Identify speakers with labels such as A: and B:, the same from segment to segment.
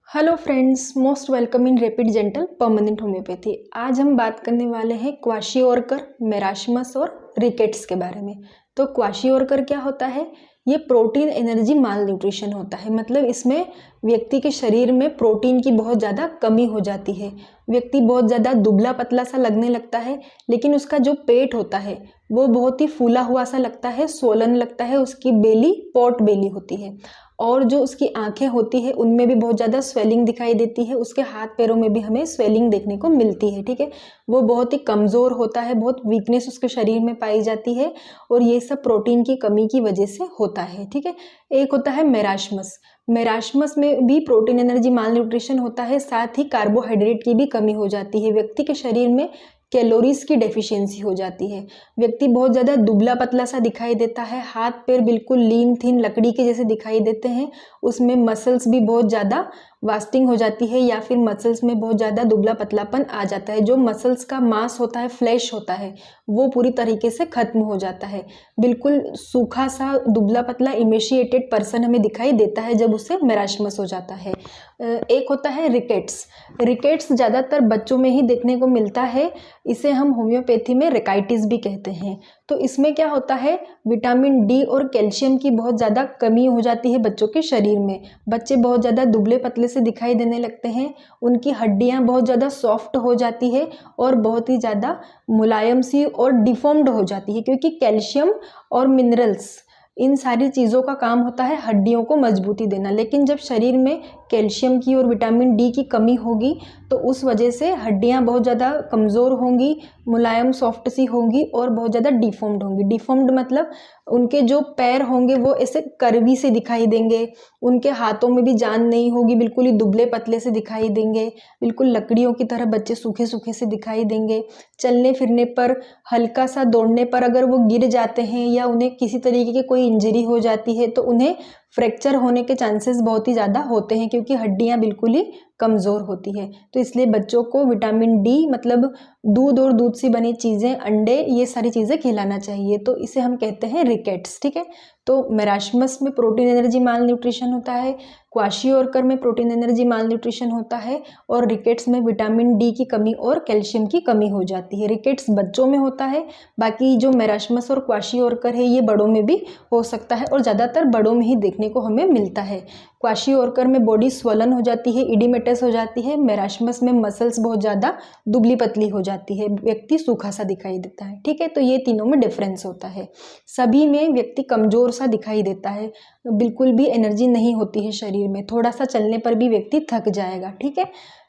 A: Hello friends, most welcome in rapid gentle permanent homeopathy. आज हम बात करने वाले हैं क्वाशियोरकर, मेरास्मस और रिकेट्स के बारे में। तो क्वाशियोरकर क्या होता है? ये प्रोटीन एनर्जी माल न्यूट्रिशन होता है। मतलब इसमें व्यक्ति के शरीर में प्रोटीन की बहुत ज़्यादा कमी हो जाती है। व्यक्ति बहुत ज़्यादा दुबला पतला सा लगने लगता है, लेकिन उसका जो पेट होता है वो बहुत ही फूला हुआ सा लगता है, सोलन लगता है। उसकी बेली पॉट बेली होती है और जो उसकी आंखें होती है उनमें भी बहुत ज़्यादा स्वेलिंग दिखाई देती है। उसके हाथ पैरों में भी हमें स्वेलिंग देखने को मिलती है। ठीक है, वो बहुत ही कमज़ोर होता है, बहुत वीकनेस उसके शरीर में पाई जाती है और ये सब प्रोटीन की कमी की वजह से होता है। ठीक है, एक होता है मेरास्मस। मेरास्मस में भी प्रोटीन एनर्जी माल न्यूट्रिशन होता है, साथ ही कार्बोहाइड्रेट की भी कमी हो जाती है। व्यक्ति के शरीर में कैलोरीज की डेफिशिएंसी हो जाती है। व्यक्ति बहुत ज़्यादा दुबला पतला सा दिखाई देता है, हाथ पैर बिल्कुल लीन थिन लकड़ी के जैसे दिखाई देते हैं। उसमें मसल्स भी बहुत ज़्यादा वास्टिंग हो जाती है या फिर मसल्स में बहुत ज़्यादा दुबला पतलापन आ जाता है। जो मसल्स का मांस होता है, फ्लैश होता है, वो पूरी तरीके से खत्म हो जाता है। बिल्कुल सूखा सा दुबला पतला इमेशिएटेड पर्सन हमें दिखाई देता है जब उसे मेरास्मस हो जाता है। एक होता है रिकेट्स। रिकेट्स ज़्यादातर बच्चों में ही देखने को मिलता है। इसे हम होम्योपैथी में रेकाइटिस भी कहते हैं। तो इसमें क्या होता है, विटामिन डी और कैल्शियम की बहुत ज़्यादा कमी हो जाती है बच्चों के शरीर में। बच्चे बहुत ज़्यादा दुबले पतले से दिखाई देने लगते हैं, उनकी हड्डियां बहुत ज़्यादा सॉफ्ट हो जाती है और बहुत ही ज़्यादा मुलायम सी और डिफॉर्म्ड हो जाती है, क्योंकि कैल्शियम और मिनरल्स इन सारी चीज़ों का काम होता है हड्डियों को मजबूती देना। लेकिन जब शरीर में कैल्शियम की और विटामिन डी की कमी होगी तो उस वजह से हड्डियां बहुत ज़्यादा कमज़ोर होंगी, मुलायम सॉफ्ट सी होंगी और बहुत ज़्यादा डिफॉर्म्ड होंगी। डिफॉर्म्ड मतलब उनके जो पैर होंगे वो ऐसे कर्वी से दिखाई देंगे, उनके हाथों में भी जान नहीं होगी, बिल्कुल ही दुबले पतले से दिखाई देंगे, बिल्कुल लकड़ियों की तरह बच्चे सूखे सूखे से दिखाई देंगे। चलने फिरने पर, हल्का सा दौड़ने पर अगर वो गिर जाते हैं या उन्हें किसी तरीके की कोई इंजरी हो जाती है तो उन्हें फ्रैक्चर होने के चांसेस बहुत ही ज़्यादा होते हैं, क्योंकि हड्डियां बिल्कुल ही कमज़ोर होती है। तो इसलिए बच्चों को विटामिन डी मतलब दूध और दूध से बनी चीज़ें, अंडे, ये सारी चीज़ें खिलाना चाहिए। तो इसे हम कहते हैं रिकेट्स। ठीक है, तो मेरास्मस में प्रोटीन एनर्जी माल न्यूट्रिशन होता है, क्वाशियोरकर में प्रोटीन एनर्जी माल न्यूट्रिशन होता है और रिकेट्स में विटामिन डी की कमी और कैल्शियम की कमी हो जाती है। रिकेट्स बच्चों में होता है, बाकी जो मेरास्मस और क्वाशियोरकर है ये बड़ों में भी हो सकता है और ज़्यादातर बड़ों में ही देखने को हमें मिलता है। क्वाशियोरकर में बॉडी स्वलन हो जाती है, इडिमेटस हो जाती है। मेरास्मस में मसल्स बहुत ज़्यादा दुबली पतली हो जाती है, व्यक्ति सूखा सा दिखाई देता है। ठीक है, तो ये तीनों में डिफरेंस होता है। सभी में व्यक्ति कमज़ोर सा दिखाई देता है, बिल्कुल भी एनर्जी नहीं होती है शरीर में, थोड़ा सा चलने पर भी व्यक्ति थक जाएगा। ठीक है,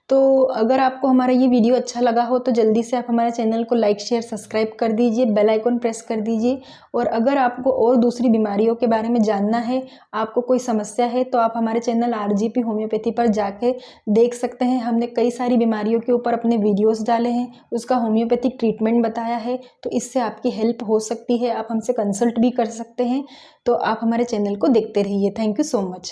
A: तो अगर आपको हमारा ये वीडियो अच्छा लगा हो तो जल्दी से आप हमारे चैनल को लाइक शेयर सब्सक्राइब कर दीजिए, बेल आइकन प्रेस कर दीजिए। और अगर आपको और दूसरी बीमारियों के बारे में जानना है, आपको कोई समस्या है, तो आप हमारे चैनल आरजीपी होम्योपैथी पर जाके देख सकते हैं। हमने कई सारी बीमारियों के ऊपर अपने वीडियोस डाले हैं, उसका होम्योपैथिक ट्रीटमेंट बताया है, तो इससे आपकी हेल्प हो सकती है। आप हमसे कंसल्ट भी कर सकते हैं। तो आप हमारे चैनल को देखते रहिए। Thank you so much.